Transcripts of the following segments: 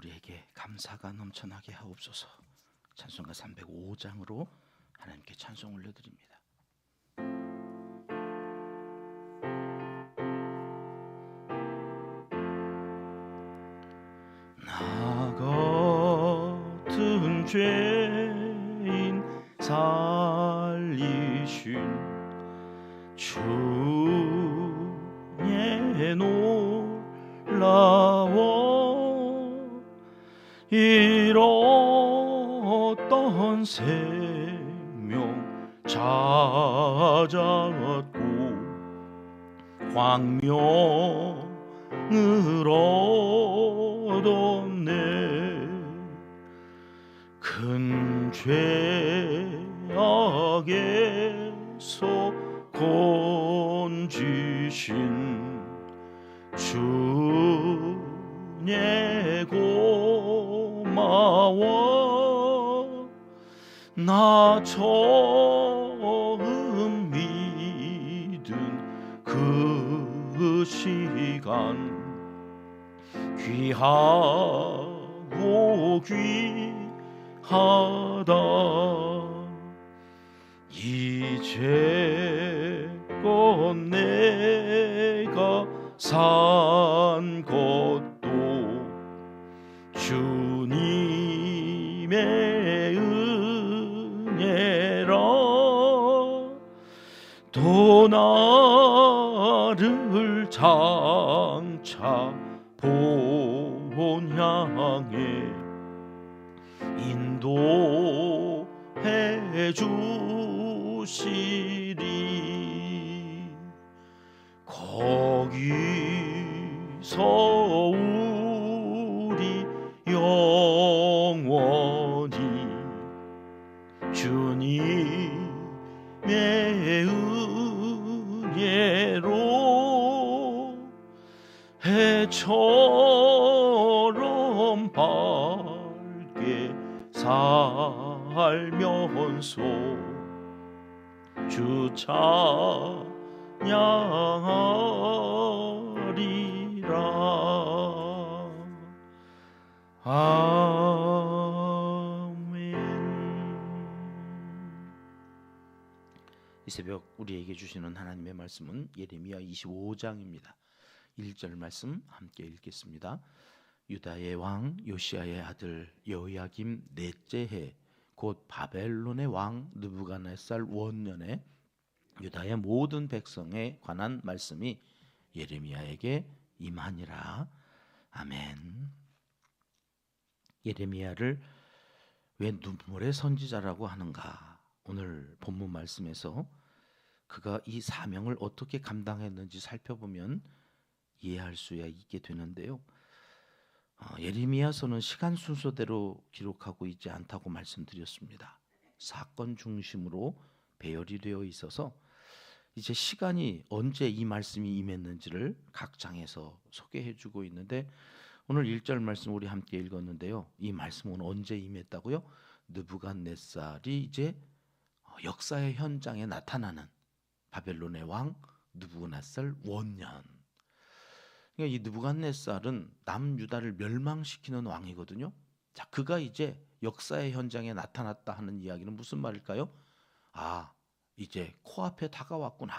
우리에게 감사가 넘쳐나게 하옵소서. 찬송가 305장으로 하나님께 찬송 올려드립니다. 나 같은 죄인 살리신 주의 놀라워 잃었던 생명 찾았고 광명을 얻었네. 큰 죄악에서 건지신 주의 고마워. 나 처음 믿은 그 시간 귀하고 귀하다. 이제껏 내가 산 것도 주님의 은혜라. 또 나를 장차 본 향해 인도해 주시리. 거기서 우리 영원히 주님의 은혜로 해처럼 밝게 살면서 주 찬양하리라. 아멘. 이 새벽 우리에게 주시는 하나님의 말씀은 예레미야 25장입니다. 1절 말씀 함께 읽겠습니다. 유다의 왕 요시야의 아들 여호야김 넷째 해 곧 바벨론의 왕 느부갓네살 원년에 유다의 모든 백성에 관한 말씀이 예레미야에게 임하니라. 아멘. 예레미야를 왜 눈물의 선지자라고 하는가? 오늘 본문 말씀에서 그가 이 사명을 어떻게 감당했는지 살펴보면 이해할 수 있게 되는데요. 예레미야서는 시간 순서대로 기록하고 있지 않다고 말씀드렸습니다. 사건 중심으로 배열이 되어 있어서 이제 시간이 언제 이 말씀이 임했는지를 각 장에서 소개해주고 있는데 오늘 1절 말씀 우리 함께 읽었는데요. 이 말씀은 언제 임했다고요? 느부갓네살이 이제 역사의 현장에 나타나는 바벨론의 왕 느부갓네살 원년. 그러니까 이 느부갓네살은 남유다를 멸망시키는 왕이거든요. 자, 그가 이제 역사의 현장에 나타났다 하는 이야기는 무슨 말일까요? 이제 코앞에 다가왔구나.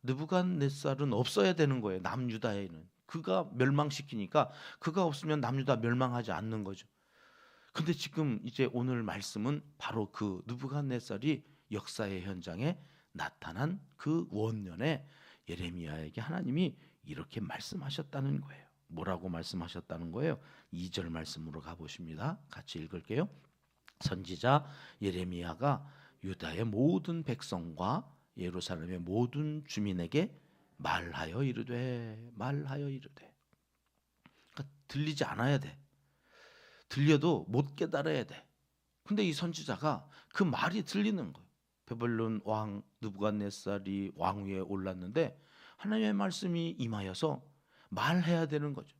느부갓네살은 없어야 되는 거예요. 남유다에는. 그가 멸망시키니까 그가 없으면 남유다 멸망하지 않는 거죠. 근데 지금 이제 오늘 말씀은 바로 그 느부갓네살이 역사의 현장에 나타난 그 원년에 예레미야에게 하나님이 이렇게 말씀하셨다는 거예요. 뭐라고 말씀하셨다는 거예요? 2절 말씀으로 가보십니다. 같이 읽을게요. 선지자 예레미야가 유다의 모든 백성과 예루살렘의 모든 주민에게 말하여 이르되. 그러니까 들리지 않아야 돼. 들려도 못 깨달아야 돼. 근데 이 선지자가 그 말이 들리는 거예요. 바벨론 왕 느부갓네살이 왕위에 올랐는데 하나님의 말씀이 임하여서 말해야 되는 거죠.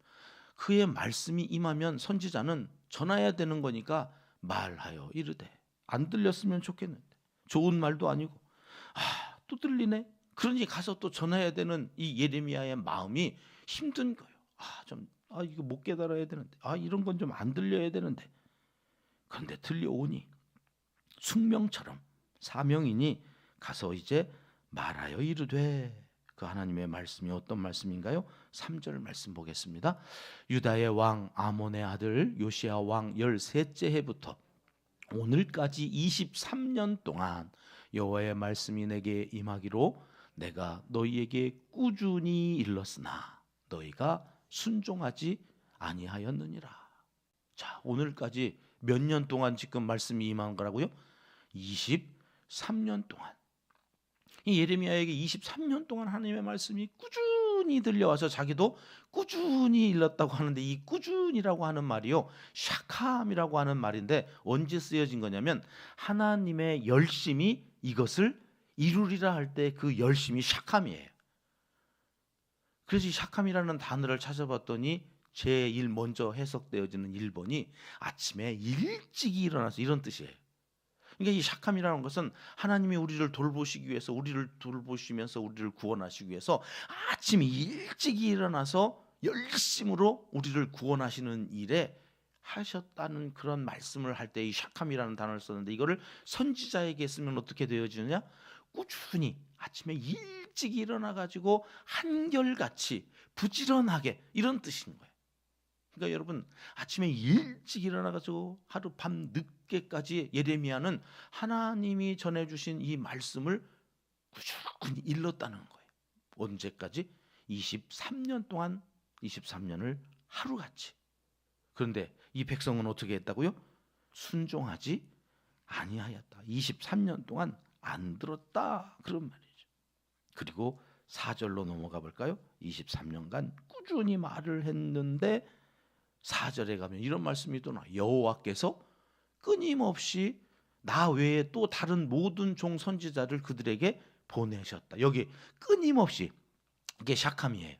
그의 말씀이 임하면 선지자는 전해야 되는 거니까 말하여 이르되. 안 들렸으면 좋겠는데 좋은 말도 아니고 또 들리네. 그러니 가서 또 전해야 되는 이 예레미야의 마음이 힘든 거예요. 이거 못 깨달아야 되는데, 이런 건 좀 안 들려야 되는데. 그런데 들려오니 숙명처럼 사명이니 가서 이제 말하여 이르되, 그 하나님의 말씀이 어떤 말씀인가요? 3절 말씀 보겠습니다. 유다의 왕 아몬의 아들 요시야 왕 13째 해부터 오늘까지 23년 동안 여호와의 말씀이 내게 임하기로 내가 너희에게 꾸준히 일렀으나 너희가 순종하지 아니하였느니라. 자, 오늘까지 몇 년 동안 지금 말씀이 임한 거라고요? 23년 동안. 이 예레미야에게 23년 동안 하나님의 말씀이 꾸준히 들려와서 자기도 꾸준히 일렀다고 하는데, 이 꾸준이라고 하는 말이요, 샤캄이라고 하는 말인데 언제 쓰여진 거냐면 하나님의 열심이 이것을 이루리라 할 때 그 열심이 샤캄이에요. 그래서 이 샤캄이라는 단어를 찾아봤더니 제일 먼저 해석되어지는 1번이 아침에 일찍 일어나서, 이런 뜻이에요. 그러니까 이 샤캄이라는 것은 하나님이 우리를 돌보시기 위해서, 우리를 돌보시면서 우리를 구원하시기 위해서 아침 일찍 일어나서 열심으로 우리를 구원하시는 일에 하셨다는 그런 말씀을 할 때 이 샤캄이라는 단어를 썼는데, 이거를 선지자에게 쓰면 어떻게 되어지느냐? 꾸준히 아침에 일찍 일어나 가지고 한결같이 부지런하게, 이런 뜻인 거예요. 그러니까 여러분, 아침에 일찍 일어나가지고 하루 밤 늦게까지 예레미야는 하나님이 전해주신 이 말씀을 꾸준히 일렀다는 거예요. 언제까지? 23년 동안, 23년을 하루같이. 그런데 이 백성은 어떻게 했다고요? 순종하지 아니하였다. 23년 동안 안 들었다, 그런 말이죠. 그리고 4절로 넘어가 볼까요? 23년간 꾸준히 말을 했는데 4절에 가면 이런 말씀이 또 나와요. 여호와께서 끊임없이 나 외에 또 다른 모든 종 선지자를 그들에게 보내셨다. 여기 끊임없이, 이게 샤캄이에요.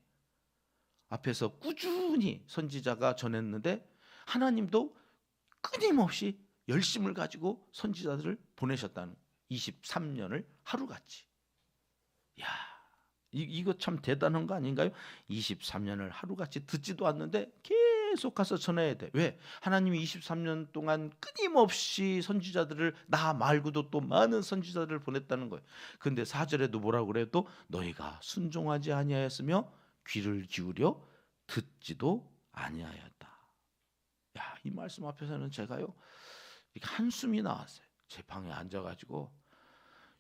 앞에서 꾸준히 선지자가 전했는데 하나님도 끊임없이 열심을 가지고 선지자들을 보내셨다는, 23년을 하루같이. 야, 이거 참 대단한 거 아닌가요? 23년을 하루같이 듣지도 않는데 계속 가서 전해야 돼. 왜? 하나님이 23년 동안 끊임없이 선지자들을, 나 말고도 또 많은 선지자들을 보냈다는 거예요. 근데 4절에도 뭐라고 그래요? 또 너희가 순종하지 아니하였으며 귀를 기울여 듣지도 아니하였다. 야, 이 말씀 앞에서는 제가요, 한숨이 나왔어요. 제 방에 앉아가지고,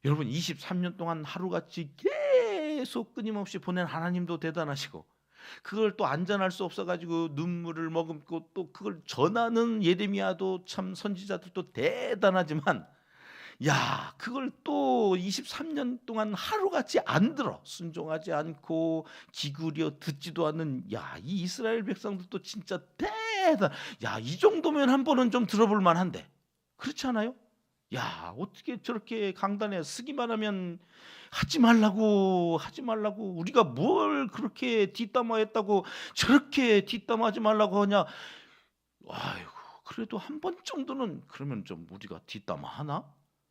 여러분 23년 동안 하루같이 계속 끊임없이 보낸 하나님도 대단하시고, 그걸 또 안전할 수 없어가지고 눈물을 머금고 또 그걸 전하는 예레미야도 참, 선지자들도 대단하지만, 야, 그걸 또 23년 동안 하루같이 안 들어, 순종하지 않고 기구려 듣지도 않는, 야, 이 이스라엘 백성들도 진짜 대단. 야, 이 정도면 한 번은 좀 들어볼 만한데, 그렇지 않아요? 야, 어떻게 저렇게 강단에 쓰기만 하면 하지 말라고 우리가 뭘 그렇게 뒷담화했다고 저렇게 뒷담화하지 말라고 하냐. 아이고, 그래도 한 번 정도는 그러면 좀 우리가 뒷담화 하나?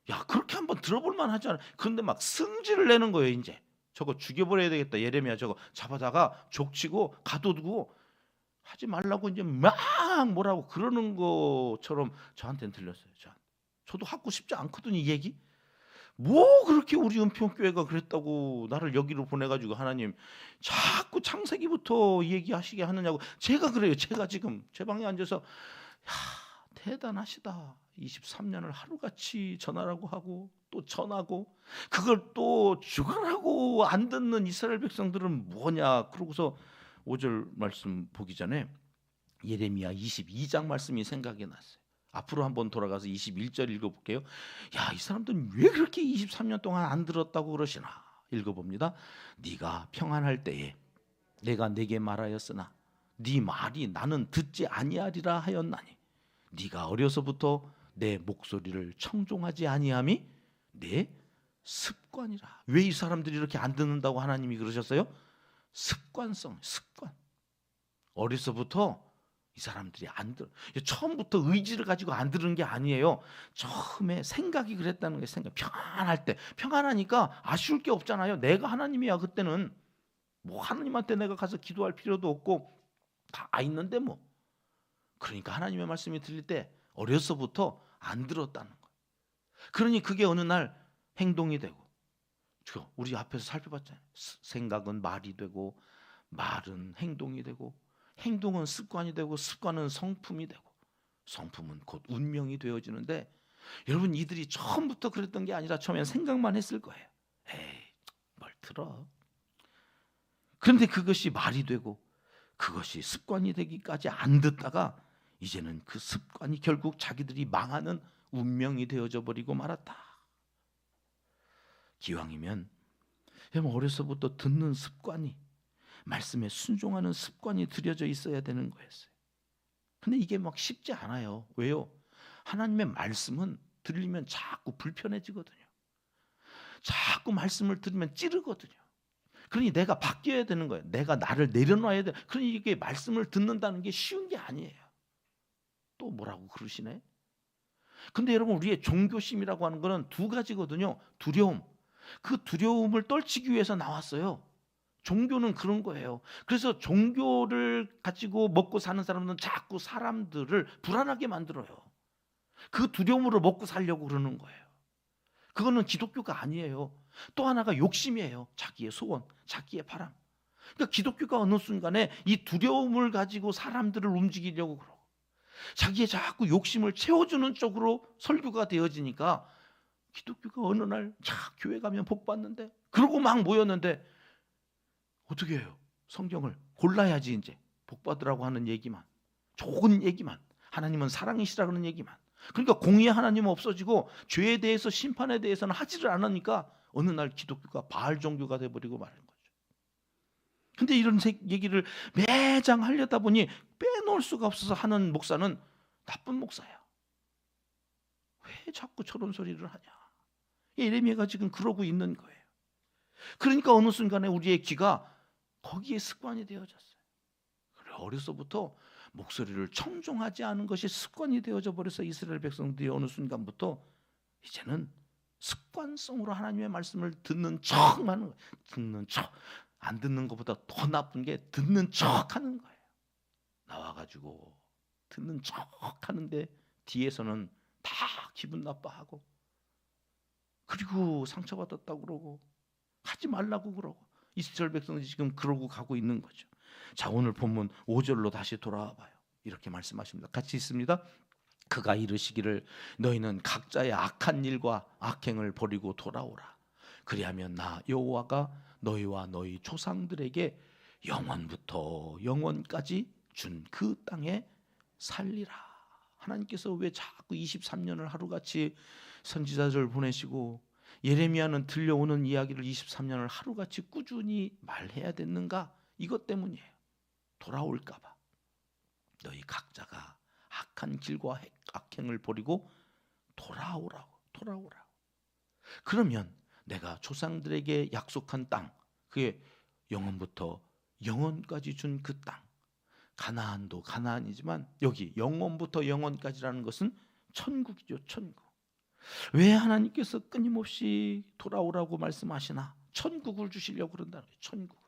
야, 그렇게 한번 들어볼 만하지 않아? 근데 막 승질을 내는 거예요. 이제 저거 죽여버려야 되겠다. 예레미야 저거 잡아다가 족치고 가둬두고 하지 말라고 이제 막 뭐라고 그러는 것처럼 저한테는 들렸어요. 저도 하고 싶지 않거든요, 이 얘기. 뭐 그렇게 우리 은평교회가 그랬다고 나를 여기로 보내가지고 하나님 자꾸 창세기부터 얘기하시게 하느냐고. 제가 그래요. 제가 지금 제 방에 앉아서, 야, 대단하시다. 23년을 하루같이 전하라고 하고 또 전하고, 그걸 또 주관하고 안 듣는 이스라엘 백성들은 뭐냐. 그러고서 5절 말씀 보기 전에 예레미야 22장 말씀이 생각이 났어요. 앞으로 한번 돌아가서 21절 읽어볼게요. 야, 이 사람들은 왜 그렇게 23년 동안 안 들었다고 그러시나. 읽어봅니다. 네가 평안할 때에 내가 네게 말하였으나 네 말이 나는 듣지 아니하리라 하였나니, 네가 어려서부터 내 목소리를 청종하지 아니함이 내 습관이라. 왜 이 사람들이 이렇게 안 듣는다고 하나님이 그러셨어요? 습관. 어려서부터 이 사람들이 안 들어. 처음부터 의지를 가지고 안 들은 게 아니에요. 처음에 생각이 그랬다는 게, 생각. 평안할 때, 평안하니까 아쉬울 게 없잖아요. 내가 하나님이야. 그때는 뭐 하나님한테 내가 가서 기도할 필요도 없고 다 있는데 뭐. 그러니까 하나님의 말씀이 들릴 때 어려서부터 안 들었다는 거예요. 그러니 그게 어느 날 행동이 되고, 우리 앞에서 살펴봤잖아요. 생각은 말이 되고, 말은 행동이 되고, 행동은 습관이 되고, 습관은 성품이 되고, 성품은 곧 운명이 되어지는데, 여러분 이들이 처음부터 그랬던 게 아니라 처음엔 생각만 했을 거예요. 에이, 뭘 들어. 그런데 그것이 말이 되고 그것이 습관이 되기까지 안 듣다가 이제는 그 습관이 결국 자기들이 망하는 운명이 되어져 버리고 말았다. 기왕이면 어려서부터 듣는 습관이, 말씀에 순종하는 습관이 들여져 있어야 되는 거였어요. 근데 이게 막 쉽지 않아요. 왜요? 하나님의 말씀은 들리면 자꾸 불편해지거든요. 자꾸 말씀을 들으면 찌르거든요. 그러니 내가 바뀌어야 되는 거예요. 내가 나를 내려놔야 돼. 그러니 이게 말씀을 듣는다는 게 쉬운 게 아니에요. 또 뭐라고 그러시네? 근데 여러분, 우리의 종교심이라고 하는 거는 두 가지거든요. 두려움. 그 두려움을 떨치기 위해서 나왔어요. 종교는 그런 거예요. 그래서 종교를 가지고 먹고 사는 사람들은 자꾸 사람들을 불안하게 만들어요. 그 두려움으로 먹고 살려고 그러는 거예요. 그거는 기독교가 아니에요. 또 하나가 욕심이에요. 자기의 소원, 자기의 바람. 그러니까 기독교가 어느 순간에 이 두려움을 가지고 사람들을 움직이려고 그러고, 자기의 자꾸 욕심을 채워주는 쪽으로 설교가 되어지니까, 기독교가 어느 날 교회 가면 복 받는데, 그러고 막 모였는데 어떻게 해요? 성경을 골라야지. 이제 복 받으라고 하는 얘기만, 좋은 얘기만, 하나님은 사랑이시라 그러는 얘기만. 그러니까 공의의 하나님은 없어지고 죄에 대해서, 심판에 대해서는 하지를 않으니까 어느 날 기독교가 바알 종교가 돼버리고 마는 거죠. 근데 이런 얘기를 매장 하려다 보니 빼놓을 수가 없어서 하는 목사는 나쁜 목사야. 왜 자꾸 저런 소리를 하냐. 예레미야가 지금 그러고 있는 거예요. 그러니까 어느 순간에 우리의 귀가 거기에 습관이 되어졌어요. 어려서부터 목소리를 청종하지 않은 것이 습관이 되어져 버려서 이스라엘 백성들이 어느 순간부터 이제는 습관성으로 하나님의 말씀을 듣는 척하는 거예요. 듣는 척. 안 듣는 것보다 더 나쁜 게 듣는 척하는 거예요. 나와가지고 듣는 척하는데 뒤에서는 다 기분 나빠하고, 그리고 상처받았다고 그러고, 하지 말라고 그러고, 이스라엘 백성들이 지금 그러고 가고 있는 거죠. 자, 오늘 본문 5절로 다시 돌아와 봐요. 이렇게 말씀하십니다. 같이 있습니다. 그가 이르시기를 너희는 각자의 악한 일과 악행을 버리고 돌아오라. 그리하면 나 여호와가 너희와 너희 조상들에게 영원부터 영원까지 준 그 땅에 살리라. 하나님께서 왜 자꾸 23년을 하루같이 선지자들 보내시고 예레미야는 들려오는 이야기를 23년을 하루같이 꾸준히 말해야 됐는가? 이것 때문이에요. 돌아올까 봐. 너희 각자가 악한 길과 악행을 버리고 돌아오라고. 그러면 내가 조상들에게 약속한 땅, 그게 영원부터 영원까지 준 그 땅, 가나안도 가나안이지만 여기 영원부터 영원까지라는 것은 천국이죠. 천국. 왜 하나님께서 끊임없이 돌아오라고 말씀하시나? 천국을 주시려고 그런다는 거예요.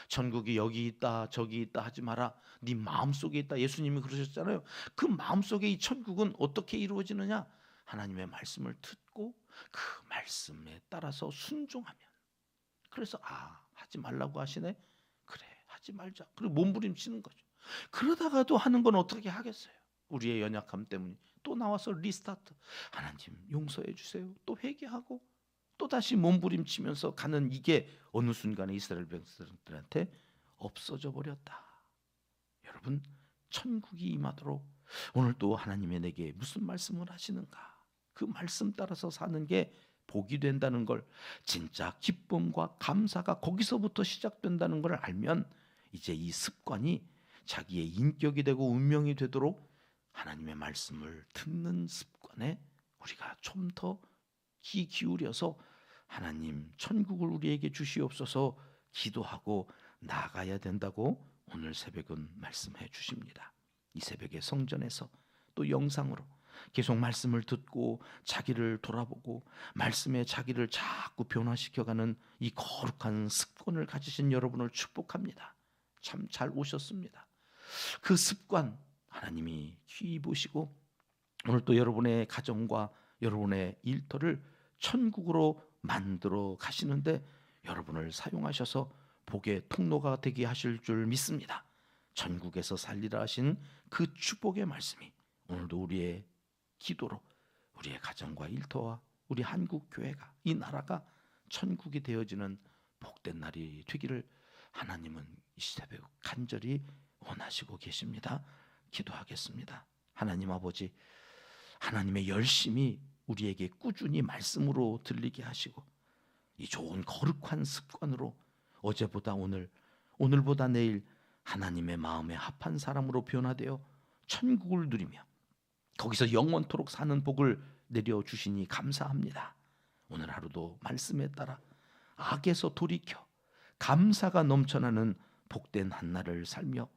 천국이 여기 있다 저기 있다 하지 마라. 네 마음속에 있다. 예수님이 그러셨잖아요. 그 마음속에 이 천국은 어떻게 이루어지느냐? 하나님의 말씀을 듣고 그 말씀에 따라서 순종하면. 그래서 하지 말라고 하시네. 그래, 하지 말자. 그리고 몸부림치는 거죠. 그러다가도 하는 건 어떻게 하겠어요? 우리의 연약함 때문에 또 나와서 리스타트. 하나님 용서해 주세요. 또 회개하고 또 다시 몸부림치면서 가는, 이게 어느 순간에 이스라엘 백성들한테 없어져 버렸다. 여러분, 천국이 임하도록 오늘 또 하나님의 내게 무슨 말씀을 하시는가? 그 말씀 따라서 사는 게 복이 된다는 걸, 진짜 기쁨과 감사가 거기서부터 시작된다는 걸 알면 이제 이 습관이 자기의 인격이 되고 운명이 되도록 하나님의 말씀을 듣는 습관에 우리가 좀 더 귀 기울여서 하나님 천국을 우리에게 주시옵소서 기도하고 나아가야 된다고 오늘 새벽은 말씀해 주십니다. 이 새벽에 성전에서 또 영상으로 계속 말씀을 듣고 자기를 돌아보고 말씀에 자기를 자꾸 변화시켜가는 이 거룩한 습관을 가지신 여러분을 축복합니다. 참 잘 오셨습니다. 그 습관 하나님이 귀히 보시고 오늘 또 여러분의 가정과 여러분의 일터를 천국으로 만들어 가시는데 여러분을 사용하셔서 복의 통로가 되게 하실 줄 믿습니다. 전국에서 살리라 하신 그 축복의 말씀이 오늘도 우리의 기도로 우리의 가정과 일터와 우리 한국 교회가, 이 나라가 천국이 되어지는 복된 날이 되기를 하나님은 이 새벽 간절히 원하시고 계십니다. 기도하겠습니다. 하나님 아버지, 하나님의 열심이 우리에게 꾸준히 말씀으로 들리게 하시고 이 좋은 거룩한 습관으로 어제보다 오늘, 오늘보다 내일 하나님의 마음에 합한 사람으로 변화되어 천국을 누리며 거기서 영원토록 사는 복을 내려주시니 감사합니다. 오늘 하루도 말씀에 따라 악에서 돌이켜 감사가 넘쳐나는 복된 한날을 살며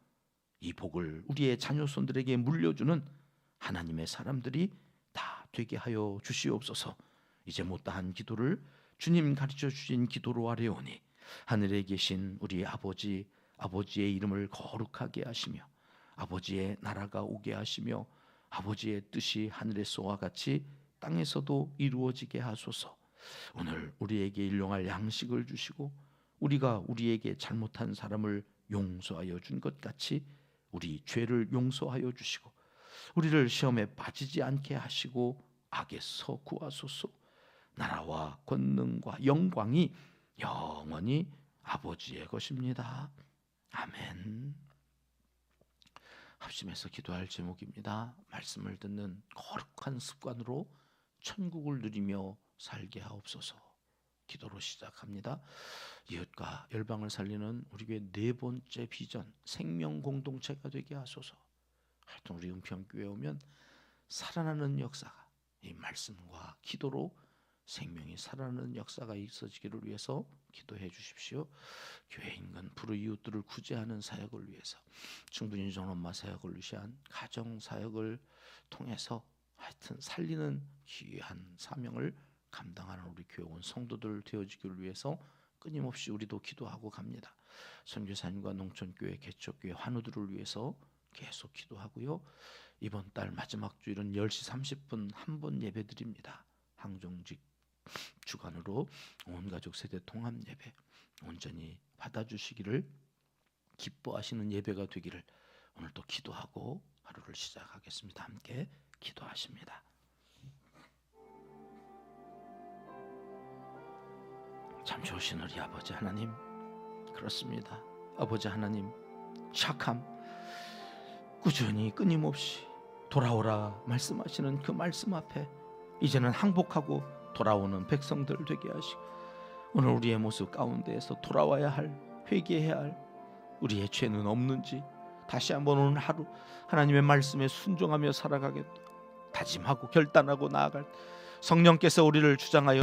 이 복을 우리의 자녀손들에게 물려주는 하나님의 사람들이 다 되게 하여 주시옵소서. 이제 못다한 기도를 주님 가르쳐 주신 기도로 아뢰오니 하늘에 계신 우리 아버지, 아버지의 이름을 거룩하게 하시며 아버지의 나라가 오게 하시며 아버지의 뜻이 하늘에서와 같이 땅에서도 이루어지게 하소서. 오늘 우리에게 일용할 양식을 주시고 우리가 우리에게 잘못한 사람을 용서하여 준 것 같이 우리 죄를 용서하여 주시고 우리를 시험에 빠지지 않게 하시고 악에서 구하소서. 나라와 권능과 영광이 영원히 아버지의 것입니다. 아멘. 합심해서 기도할 제목입니다. 말씀을 듣는 거룩한 습관으로 천국을 누리며 살게 하옵소서. 기도로 시작합니다. 이웃과 열방을 살리는 우리 교회 네 번째 비전, 생명 공동체가 되게 하소서. 하여튼 우리 은평교회 오면 살아나는 역사가, 이 말씀과 기도로 생명이 살아나는 역사가 있어지기를 위해서 기도해 주십시오. 교회 인간 불우이웃들을 구제하는 사역을 위해서, 충분히 정엄마 사역을 위한 가정 사역을 통해서 하여튼 살리는 귀한 사명을 감당하는 우리 교회 온 성도들 되어지기를 위해서 끊임없이 우리도 기도하고 갑니다. 선교사님과 농촌교회, 개척교회 환우들을 위해서 계속 기도하고요. 이번 달 마지막 주일은 10시 30분 한 번 예배드립니다. 항종직 주관으로 온가족 세대 통합 예배 온전히 받아주시기를 기뻐하시는 예배가 되기를 오늘도 기도하고 하루를 시작하겠습니다. 함께 기도하십니다. 참 좋으신 우리 아버지 하나님, 그렇습니다. 아버지 하나님, 착함 꾸준히 끊임없이 돌아오라 말씀하시는 그 말씀 앞에 이제는 항복하고 돌아오는 백성들 되게 하시고 오늘 우리의 모습 가운데에서 돌아와야 할, 회개해야 할 우리의 죄는 없는지 다시 한번 오늘 하루 하나님의 말씀에 순종하며 살아가겠다 다짐하고 결단하고 나아갈 성령께서 우리를 주장하여